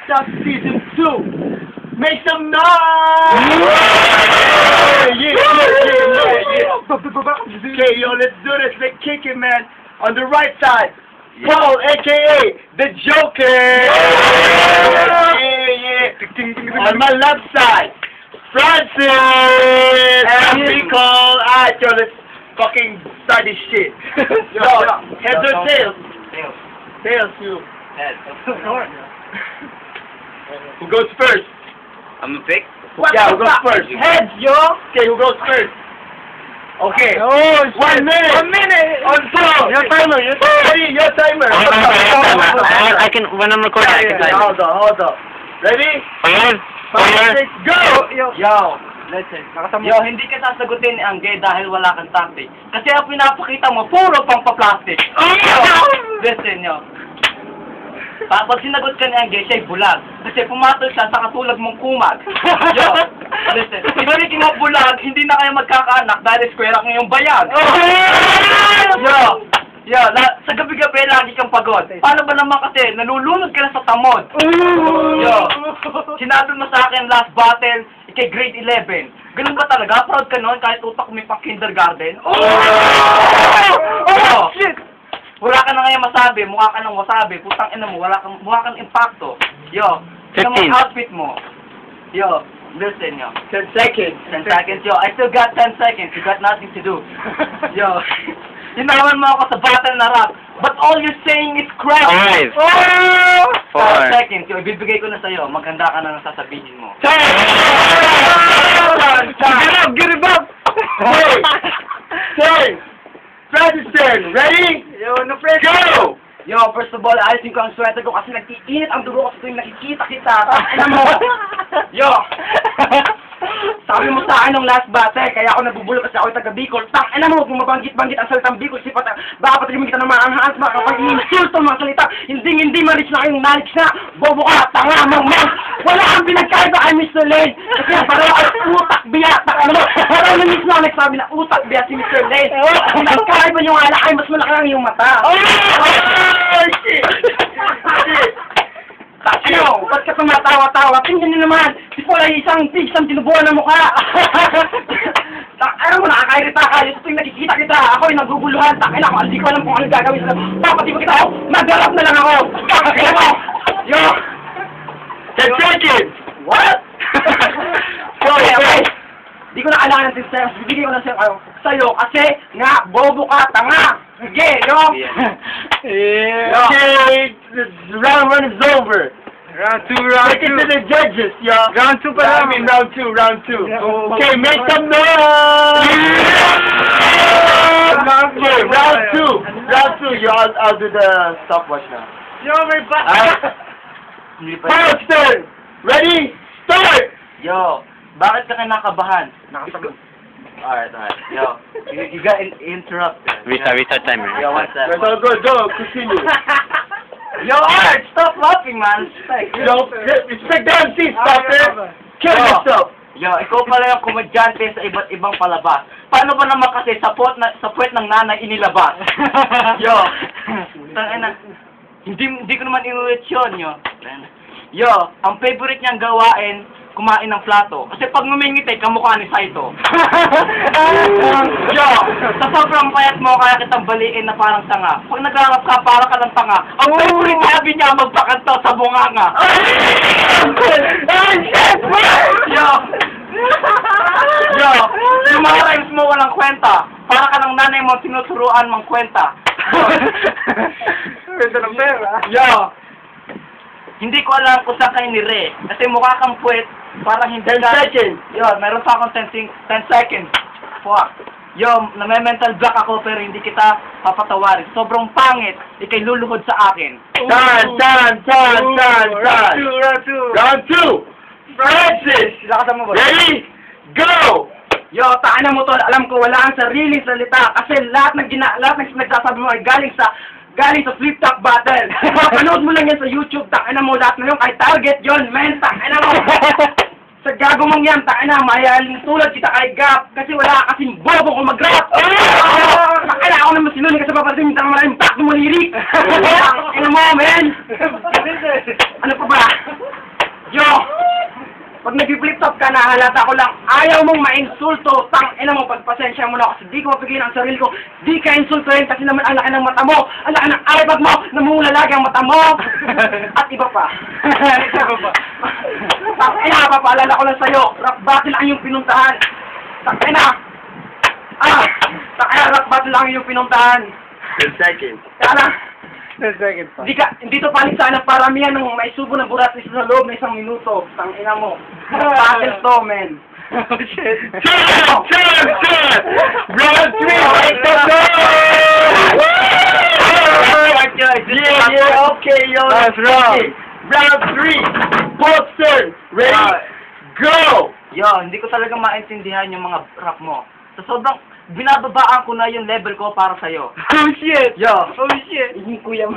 Stop Season 2. Make some noise! Yeah. Okay, yo, let's do this. Let's kick it, man. On the right side, Paul, a.k.a. The Joker. Yeah. On my left side, Francis. And we call, yo, let's fucking start this shit. Yo, heads or tails? Tails. Tails, you. Head. Who goes first? I'm gonna pick. Yeah, who goes first? Heads, yo. Okay, who goes first? Okay. Oh, 1 minute. 1 minute. On top. Your timer. Your timer. I can, when I'm recording, I can time. Hold on. Ready? 5, 6, go! Yo, listen. Yo, hindi ka sasagutin ni Angge dahil wala kang topic. Kasi ang pinapakita mo, puro pang pa-plastic. Yo, listen, yo. Pag sinagot ka ni Angge, siya'y bulag. Kasi pumatol siya sa katulad mong kumag. Yo, listen. Speaking of bulag, hindi na kayo magkakaanak dahil square ng iyong bayan. Yo, sa gabi-gabi lagi kang pagod. Paano ba naman kasi, nalulunod ka na sa tamod. Yo, sinabi mo sa akin last battle, ikay grade 11. Ganun ba talaga? Proud ka noon kahit utak mo pang kindergarten? Yo, wala ka na ngayon masabi, mukha ka ng wasabi, putang ina mo, mukha kang impacto. Yo, tignan mo ang outfit mo. Yo, listen, yo. 10 seconds. 10 seconds, yo. I still got 10 seconds. You got nothing to do. Yo, hinawan mo ako sa battle na rap, but all you're saying is crap. 5, 4, 10 seconds, yo. Ibibigay ko na sa'yo. Maganda ka na ng sasabihin mo. Get up! Hey! Francis turn. Ready? Yo, no pressure. Go! Yo, first of all, ayusin ko ang sweater ko kasi nag-iinit ang dugo ko sa tuwing nakikita kita. Ano mo? Yo! Sabi mo sa akin nung last battle, kaya ako nabubulol kasi ako yung taga-Bicol. Ano mo, kung mabanggit-banggit ang salitang Bicol, baka patalimin kita ng mga anghas, baka pag-iinsulto mga salita, hindi ma-reach na kayong knowledge na, bobo ka, tanga, mang, wala kang pinagkaiba kay Mr. Lane. Kasi parang utak biya, ano mo, parang na-miss na nagsabi na utak biya si Mr. Lane. Pinagkaiba nyo nga ay mas malaki lang yung mata. Shit! Yo, ba't ka tumatawa-tawa? Tingnan nyo naman, si Paul ay isang tinubuan ng mukha. Ano mo, nakakairita ka. Yung tuwing nakikita kita, ako yung naguguluhan. Takin ako, hindi ko alam kung ano gagawin sa... Papati mo kita ako, nag-rap na lang ako. Takin ako. Yo! 10 seconds! What? Okay. Di ko na kailangan ng 10 seconds. Bibigay ko na sa'yo kasi nga, bobo ka, tanga. Sige, yo! Yeah. Okay, round 1 is over. Round 2, round 2. Take it to the judges, y'all. Round 2 pa I mean, round 2. Okay, make some noise! Okay, round 2, yo, I'll do the stopwatch now. Yo, may ba? Pilot's turn! Ready? Start! Yo, bakit ka kinakabahan? Alright. Yo, you got interrupted. Restart timer. Yo, what's that? Go, continue. Yo, Art, stop laughing, man. Yo, respect the MC, stop it! Kill yourself! Yo, ikaw pala yung komedyante sa iba't ibang palabas. Paano ba naman kasi sa puwet ng nanay inilabas? Yo, tangina. Hindi ko naman inulit yun, yo. Yo, ang favorite niyang gawain, kumain ng plato. Kasi pag ngumingiti, kamukha ni Saito. Yo, sa sobrang payat mo, kaya kitang baliin na parang tanga. Pag naglarap ka, para ka ng tanga. Ang favorite sabi niya, magpakanto sa bunganga. Yo, yung mga rhymes mo walang kwenta. Para ka ng nanay mo, sinusuruan mong kwenta. Kwenta ng pera. Yo, hindi ko alam kung saan kayo nire. Kasi mukha kang puwet, parang hindi 10 seconds. Yo, meron pa akong 10 seconds. Fuck. Yo, name-mental block ako pero hindi kita papatawarin. Sobrang pangit, ikay luluhod sa akin. Done. Round 2. Francis! Lakasan mo ba? Ready? Go! Yo, taana mo tol, alam ko wala ang sariling salita kasi lahat ng nagsasabi mo ay galing sa flip top battle. Panood mo lang yan sa YouTube, taana mo lahat na yun, kahit target yun, men, taana mo. Sa gago mong yan, taana, mayaling tulad kita kay Gap, kasi wala kasing bobo kung mag-rap. Taana ako naman sinunin kasi paparating yung maraming back mo lirik. Taana mo, men. Ano pa ba? Pag nag-flip top ka, nahalata ko lang, ayaw mong ma-insulto. Tangina mo, pagpasensya mo na kasi di ko mapigilan ang sarili ko. Di ka insultuhin kasi naman ang laki ng mata mo, ang laki ng eyebag mo, namumulalaga ang mata mo. At iba pa. Tangina, papaalala ko lang sa'yo, rap battle ang iyong pinuntahan. Tangina. Tangina, rap battle ang iyong pinuntahan. 10 seconds. Kaya 10 seconds pa. Hindi to palit sana paramihan ng may subo ng buratis sa loob na 1 minuto. Tangina mo. Battle to, men. Oh shit. Turn! Round 3! Oh my god! Yeah, okay, yo. That's wrong. Round 3! Boxer! Ready? Go! Yo, hindi ko talaga maintindihan yung mga rap mo. Sa sobrang binababaan ko na yung level ko para sa'yo. Oh shit! Yo, Oh shit! hindi kuya mo.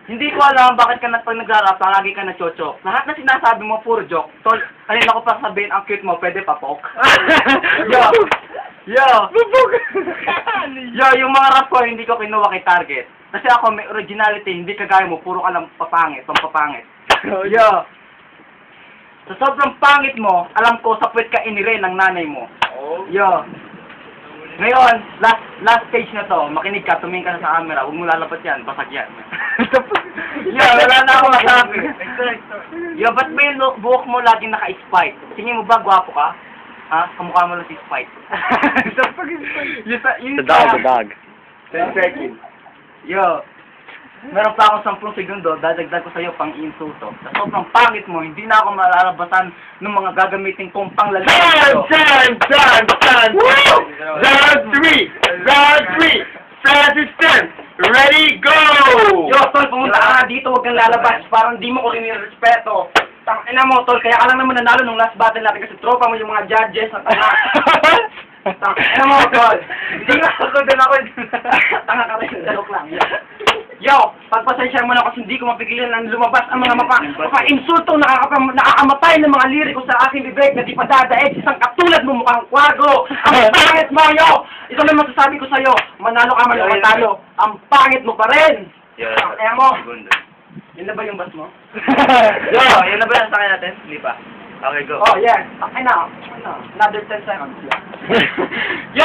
Hindi ko alam bakit ka pag nag-rap, lagi ka na-chocho. Lahat na sinasabi mo, puro joke. Tol, kanina ko pa sabihin, ang cute mo, pwede pa pok. Yo! Yo, yung mga rap ko, hindi ko kinuha kay target. Kasi ako may originality, hindi kagaya mo, puro ka lang papangit, pampapangit. Yo! Sa sobrang pangit mo, alam ko, sa puwet ka inire ng nanay mo. Oh. Yo! Ngayon, last stage na to, makinig ka, tumingin ka na sa camera, huwag mo lalapat yan, basag yan. Yo, wala na ako masabi. Yo, ba't ba yung buhok mo laging naka-spike? Tingin mo ba, gwapo ka? Ha? Kamukha mo lang si Spike. The dog. 10 seconds. Yo, meron pa akong 10 segundo, dadagdag ko sa'yo pang insulto. Sa sobrang pangit mo, hindi na ako malalabasan ng mga gagamitin kong panglalaki. Done! Round 3! Francis 10! Ready, go! Yo, tol, pumunta ka na dito, huwag kang lalabas. Parang di mo ko rin respeto. Tangina mo, tol, kaya ka lang naman nanalo nung last battle natin kasi tropa mo yung mga judges na tanga. Tangina mo, tol. Hindi nga ako doon ako. Tanga ka rin, joke lang. Yo, pagpasensya mo na kasi hindi ko mapigilan na lumabas ang mga mapa-insulto nakakamatay ng mga liriko sa aking bibig na di pa dadaig. Isang katulad mo mukhang kwago. Ang pangit mo, yo! Ito lang masasabi ko sa'yo. Manalo ka man o matalo. Ang pangit mo pa rin. Kaya mo. Yun na ba yung bas mo? Yo, yun na ba yung sakay natin? Hindi pa. Okay, go. Oh, yeah. Ay na. Another 10 seconds. Yo!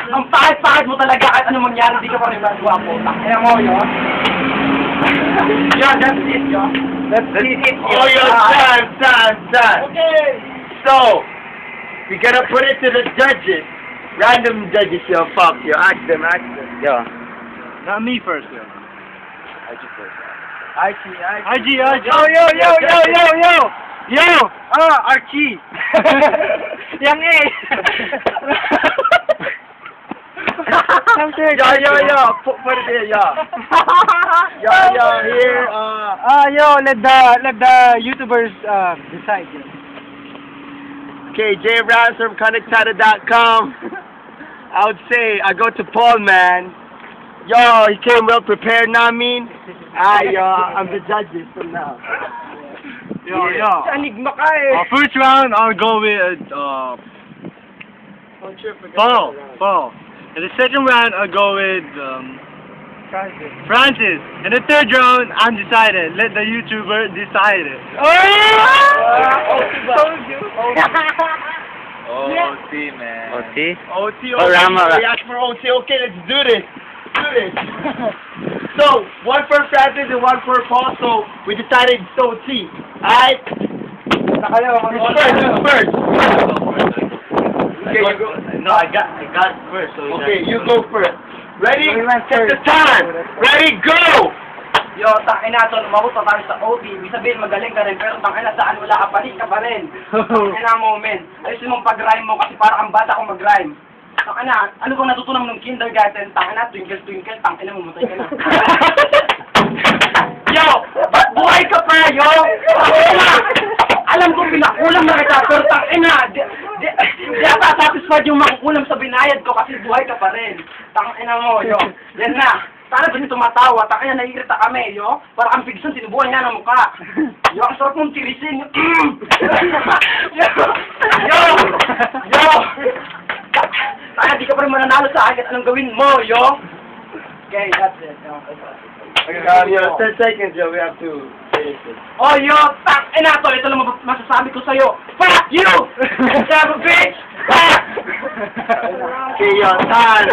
Ang pangit-pangit mo talaga kahit ano mangyari, di ka pa rin magwapo. Kaya mo, yo. Yo, that's it, yo. That's it. Oh, yo, done. Okay. So, we gotta put it to the judges. Random judges, yo, fuck, yo. Ask them. Yo. Not me first, yo. I G first. IG. Yo! Archie! Yang A! Yo! Put it there, yo! Yo, here, let the YouTubers decide. Okay, Jay Rounds from Connectada.com. I would say I go to Paul, man. Yo, he came well prepared, know what I mean? I'm the judges from now. Yo. Enigma ka eh. First round, I'll go with Paul. And the second round, I'll go with Francis. And the third round, I'm decided. Let the YouTuber decide it. OT, man. OT? OT. Oh, Rama. We asked for OT. Okay, let's do this. So, one for Francis and one for Paul, so we decided it's OT. Alright? Who's first? Okay, you go. No, I got first. So Okay, you go first. Ready? Set the time. Ready, go! Yo, tangina to, lumabot pa tayo sa OT. Ibig sabihin, magaling ka rin, pero tangina saan wala ka, panik ka pa rin. Tangina mo, men. Ayusin mong pag-rhyme mo kasi parang ang bata kong mag-rhyme. Tangina, ano bang natutunan mo nung kindergarten? Tangina, twinkle, tangina, mamatay ka na. Yo! Ba't buhay ka pa, yo? Tangina! Alam ko, pinakulam na kita, pero tangina, di ata satisfied yung makukulam sa binayad ko kasi buhay ka pa rin. Tangina mo, yo. Yan na. Sana ba niyo tumatawa? Kaya naiirita kami, yo. Para kang pigsan, sinubuhan niya ng mukha. Yo, ang sarap mong tirisin. Yo! Kaya di ka pa rin mananalo sa akin. Anong gawin mo, yo? Okay, that's it. Okay, 10 seconds, yo. We have to Oh, yo, tang ina to. Ito lang masasabi ko sa'yo. Fuck you! Son of a bitch! Okay, yo, time.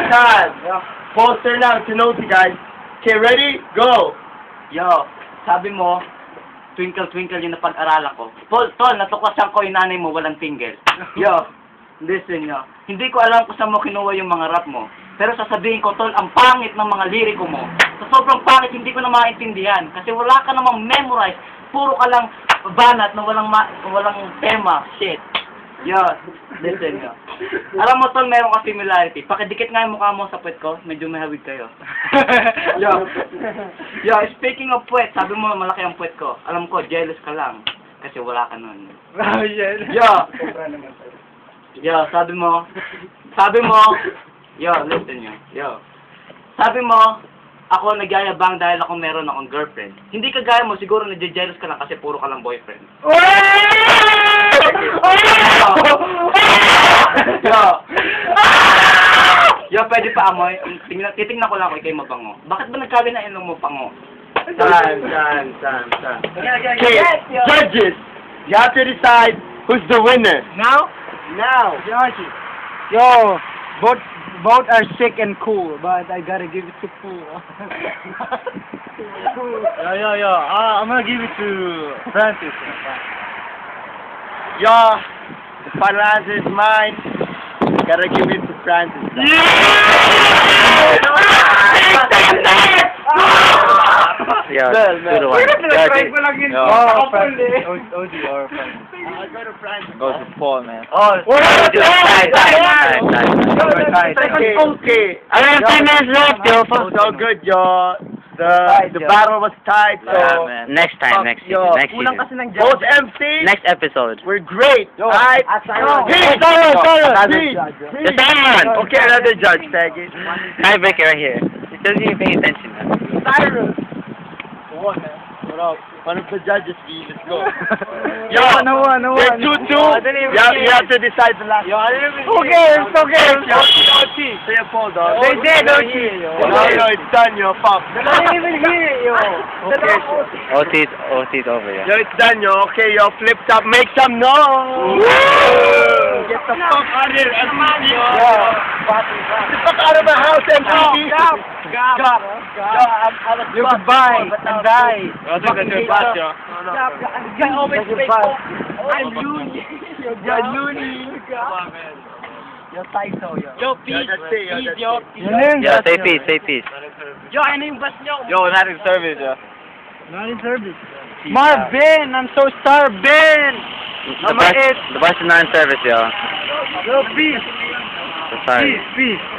Poster now to note, guys. Okay, ready? Go. Yo, sabi mo, twinkle twinkle yung napag-aralan ko. Tol, natuklasan ko yung nanay mo, walang tinggel. Yo, listen yo. Hindi ko alam kung saan mo kinuha yung mga rap mo. Pero sasabihin ko, tol, ang pangit ng mga liriko mo. Sa sobrang pangit, hindi ko na maintindihan. Kasi wala ka namang memorize. Puro ka lang banat na walang tema. Shit. Yo, listen yo. Alam mo, tol, meron ka similarity. Pakidikit nga yung mukha mo sa puwet ko, medyo may hawig kayo. Yo, speaking of puwet, sabi mo malaki ang puwet ko. Alam ko, jealous ka lang. Kasi wala ka nun. Oh, yeah. Yo, sabi mo, yo, listen yo. Sabi mo, ako nagyayabang dahil ako meron akong girlfriend. Hindi ka gaya mo, siguro nadje-jealous ka lang kasi puro ka lang boyfriend. Yo, pwede pa amoy. Titingnan ko lang kung ikay mabango. Bakit ba nagkabi na ilong mo pango? Time. Okay, judges, you have to decide who's the winner. Now? Now. Yo, both are sick and cool, but I gotta give it to Pooh. Yo. I'm gonna give it to Francis. Yo, the final answer is mine. Gotta give it to Francis. Yeah, man. good one. Oh, Francis. OG or Francis. I'll go to Francis. Go to Paul, man. Oh, Okay. I have 10 minutes left, yo. So good, yo. The battle was tight, so Next time, next yo, season. both MCs Next episode. were great. Alright. Peace. The second one. Okay, another judge, thank you. Tiebreaker right here. He doesn't even pay attention. Cyrus. What up? One of the judges, let's go. Yo, no one. they're 2-2. You have to decide the last. Who cares? Say a poll, dog. They did, No, it's done, yo. Fuck. I didn't even hear it, yo. Okay. OT's over, yeah. Yo, it's done, yo. Okay, yo, flip top, make some noise. Get the fuck out of here, MTV. Get the fuck out of my house, MTV. You goodbye and die. Can always make hope. I'm loony. You're loony. Yo, Taito, yo. Yo, peace. Peace, yo. Yeah, say peace. Yo, ano yung bus nyo? Yo, not in service, yo. Not in service. Marvin, I'm so starving. The bus is not in service, yo. Yo, peace. So sorry. Peace.